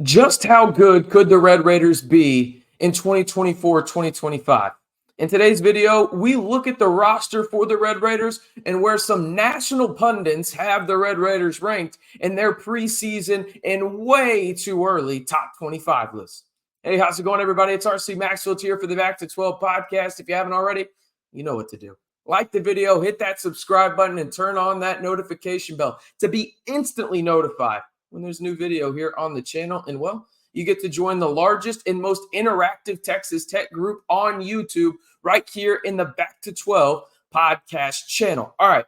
Just how good could the Red Raiders be in 2024-2025? In today's video, we look at the roster for the Red Raiders and where some national pundits have the Red Raiders ranked in their preseason and way too early top 25 list. Hey, how's it going, everybody? It's RC Maxfield here for the Back to 12 podcast. If you haven't already, you know what to do. Like the video, hit that subscribe button, and turn on that notification bell to be instantly notified when there's new video here on the channel. And well, you get to join the largest and most interactive Texas Tech group on YouTube right here in the Back to 12 podcast channel. All right,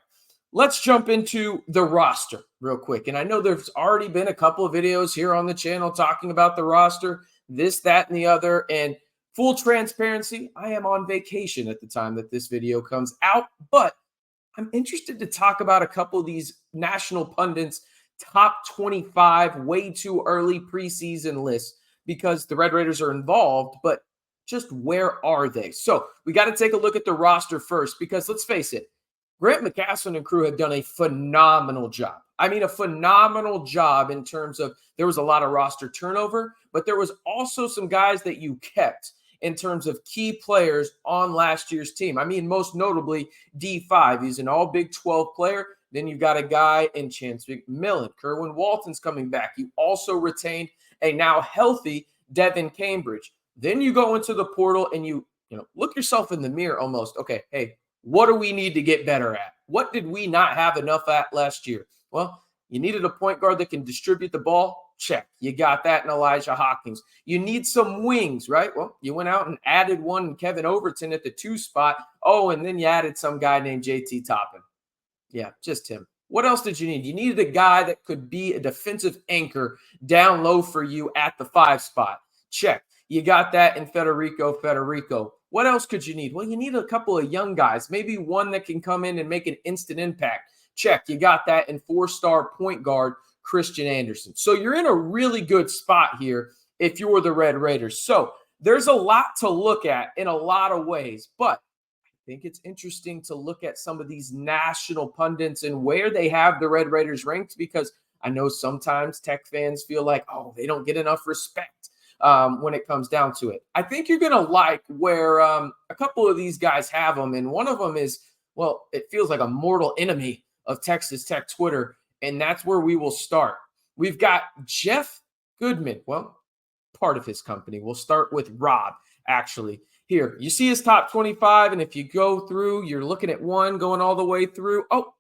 let's jump into the roster real quick. And I know there's already been a couple of videos here on the channel talking about the roster, this, that, and the other. And full transparency, I am on vacation at the time that this video comes out, but I'm interested to talk about a couple of these national pundits' top 25 way too early preseason lists, because the Red Raiders are involved, but just where are they? So we got to take a look at the roster first, because let's face it, Grant McCasland and crew have done a phenomenal job. I mean, a phenomenal job in terms of there was a lot of roster turnover, but there was also some guys that you kept in terms of key players on last year's team. I mean, most notably D5. He's an all Big 12 player. Then you've got a guy in Chance McMillian. Kerwin Walton's coming back. You also retained a now healthy Devan Cambridge. Then you go into the portal and you look yourself in the mirror almost. Okay, hey, what do we need to get better at? What did we not have enough at last year? Well, you needed a point guard that can distribute the ball. Check. You got that in Elijah Hawkins. You need some wings, right? Well, you went out and added one in Kevin Overton at the 2 spot. Oh, and then you added some guy named JT Toppin. Yeah, just him. What else did you need? You needed a guy that could be a defensive anchor down low for you at the 5 spot. Check. You got that in Federiko Federiko. What else could you need? Well, you need a couple of young guys, maybe one that can come in and make an instant impact. Check. You got that in 4-star point guard Christian Anderson. So you're in a really good spot here if you're the Red Raiders. So there's a lot to look at in a lot of ways, but I think it's interesting to look at some of these national pundits and where they have the Red Raiders ranked, because I know sometimes Tech fans feel like, oh, they don't get enough respect when it comes down to it. I think you're going to like where a couple of these guys have them, and one of them is, well, it feels like a mortal enemy of Texas Tech Twitter, and that's where we will start. We've got Jeff Goodman. Well, part of his company. We'll start with Rob, actually. Here, you see his top 25, and if you go through, you're looking at one going all the way through. Oh,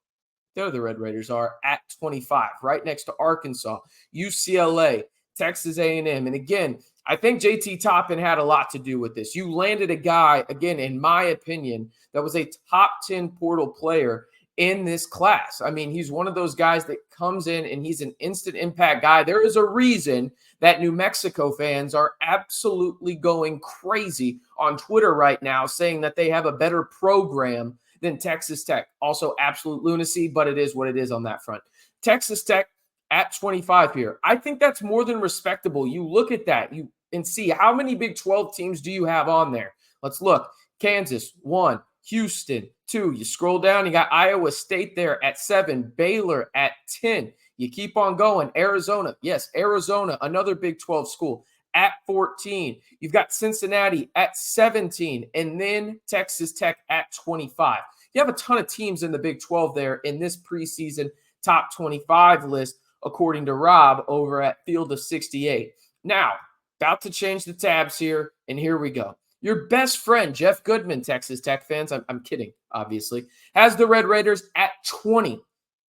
there the Red Raiders are at 25, right next to Arkansas, UCLA, Texas A&M. And again, I think JT Toppin had a lot to do with this. You landed a guy, again, in my opinion, that was a top 10 portal player in this class. I mean, he's one of those guys that comes in and he's an instant impact guy. There is a reason that New Mexico fans are absolutely going crazy on Twitter right now, saying that they have a better program than Texas Tech. Also absolute lunacy, but it is what it is on that front. Texas Tech at 25 here. I think that's more than respectable. You look at that and see how many Big 12 teams do you have on there. Let's look. Kansas, 1. Houston, 2. You scroll down, you got Iowa State there at 7. Baylor at 10. You keep on going. Arizona, yes, Arizona, another Big 12 school at 14. You've got Cincinnati at 17, and then Texas Tech at 25. You have a ton of teams in the Big 12 there in this preseason top 25 list, according to Rob over at Field of 68. Now, about to change the tabs here, and here we go. Your best friend, Jeff Goodman, Texas Tech fans, I'm kidding, obviously, has the Red Raiders at 20,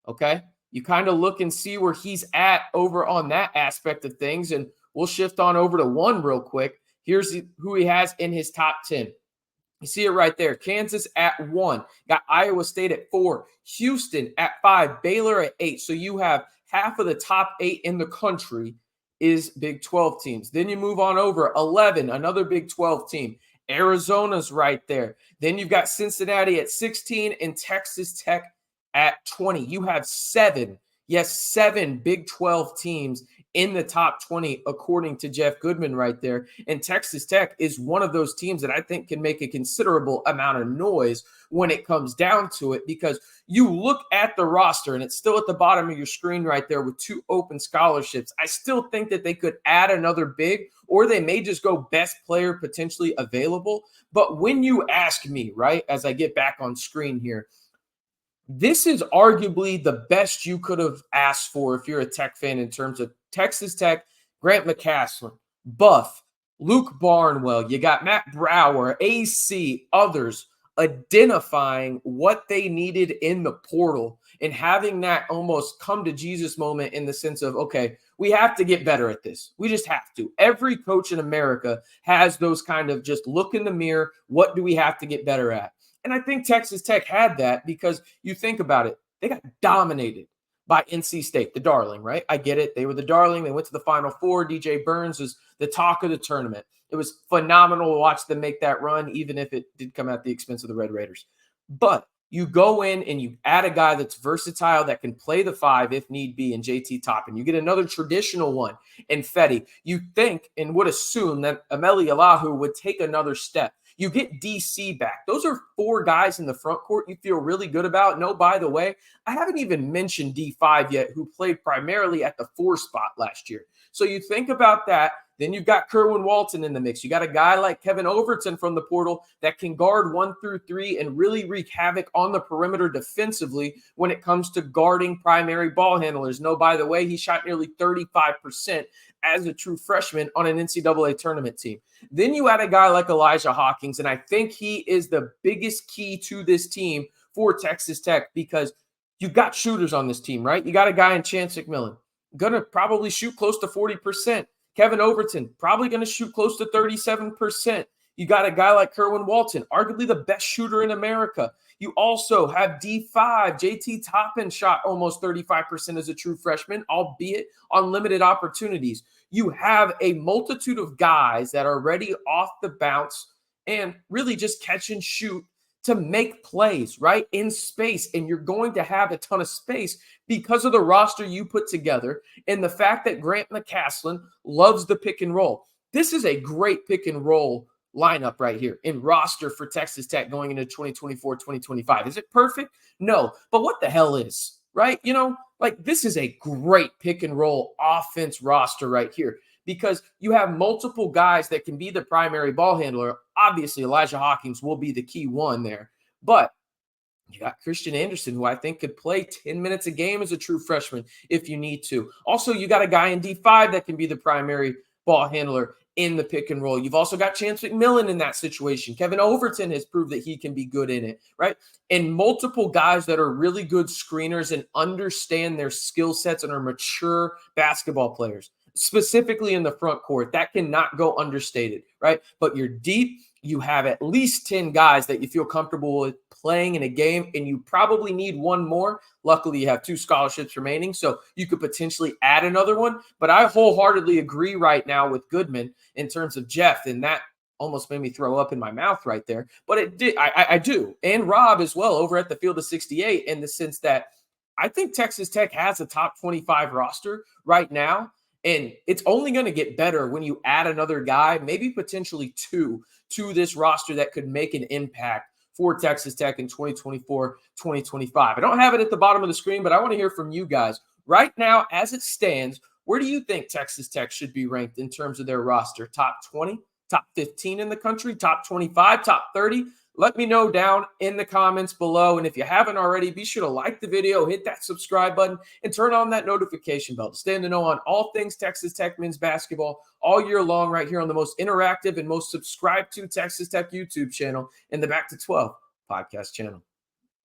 okay? You kind of look and see where he's at over on that aspect of things, and we'll shift on over to 1 real quick. Here's who he has in his top 10. You see it right there. Kansas at 1. Got Iowa State at 4. Houston at 5. Baylor at 8. So you have half of the top 8 in the country is Big 12 teams. Then you move on over 11, another Big 12 team. Arizona's right there. Then you've got Cincinnati at 16 and Texas Tech at 20. You have 7 Yes, 7 Big 12 teams in the top 20, according to Jeff Goodman right there. And Texas Tech is one of those teams that I think can make a considerable amount of noise when it comes down to it, because you look at the roster and it's still at the bottom of your screen right there with 2 open scholarships. I still think that they could add another big, or they may just go best player potentially available. But when you ask me, right, as I get back on screen here, this is arguably the best you could have asked for if you're a Tech fan in terms of Texas Tech, Grant McCasland, Buff, Luke Barnwell. You got Matt Brower, AC, others identifying what they needed in the portal and having that almost come to Jesus moment in the sense of, okay, we have to get better at this. We just have to. Every coach in America has those kind of just look in the mirror. What do we have to get better at? And I think Texas Tech had that, because you think about it, they got dominated by NC State, the darling, right? I get it. They were the darling. They went to the Final Four. DJ Burns was the talk of the tournament. It was phenomenal to watch them make that run, even if it did come at the expense of the Red Raiders. But you go in and you add a guy that's versatile, that can play the 5 if need be, in JT Toppin. You get another traditional one in Fetty. You think and would assume that Eemeli Yalaho would take another step. You get DC back. Those are 4 guys in the front court you feel really good about. No, by the way, I haven't even mentioned D5 yet, who played primarily at the 4 spot last year. So you think about that. Then you've got Kerwin Walton in the mix. You got a guy like Kevin Overton from the portal that can guard 1 through 3 and really wreak havoc on the perimeter defensively when it comes to guarding primary ball handlers. No, by the way, he shot nearly 35% as a true freshman on an NCAA tournament team. Then you add a guy like Elijah Hawkins, and I think he is the biggest key to this team for Texas Tech, because you've got shooters on this team, right? You got a guy in Chance McMillian, going to probably shoot close to 40%. Kevin Overton, probably going to shoot close to 37%. You got a guy like Kerwin Walton, arguably the best shooter in America. You also have D5. JT Toppin shot almost 35% as a true freshman, albeit on limited opportunities. You have a multitude of guys that are ready off the bounce and really just catch and shoot to make plays, right, in space. And you're going to have a ton of space because of the roster you put together and the fact that Grant McCasland loves the pick and roll. This is a great pick and roll lineup right here in roster for Texas Tech going into 2024-2025. Is it perfect? No. But what the hell is, right? You know, like, this is a great pick and roll offense roster right here, because you have multiple guys that can be the primary ball handler. Obviously, Elijah Hawkins will be the key one there, but you got Christian Anderson, who I think could play 10 minutes a game as a true freshman if you need to. Also, you got a guy in D5 that can be the primary ball handler in the pick and roll. You've also got Chance McMillian in that situation. Kevin Overton has proved that he can be good in it, right? And multiple guys that are really good screeners and understand their skill sets and are mature basketball players, specifically in the front court. That cannot go understated, right? But you're deep. You have at least 10 guys that you feel comfortable with playing in a game, and you probably need one more. Luckily, you have 2 scholarships remaining, so you could potentially add another one. But I wholeheartedly agree right now with Goodman in terms of Jeff, and that almost made me throw up in my mouth right there. But it did. I do. And Rob as well over at the Field of 68, in the sense that I think Texas Tech has a top 25 roster right now. And it's only going to get better when you add another guy, maybe potentially 2, to this roster that could make an impact for Texas Tech in 2024, 2025. I don't have it at the bottom of the screen, but I want to hear from you guys. Right now, as it stands, where do you think Texas Tech should be ranked in terms of their roster? Top 20, top 15 in the country, top 25, top 30? Let me know down in the comments below. And if you haven't already, be sure to like the video, hit that subscribe button, and turn on that notification bell to stay in the know on all things Texas Tech men's basketball all year long, right here on the most interactive and most subscribed to Texas Tech YouTube channel and the Back to 12 podcast channel.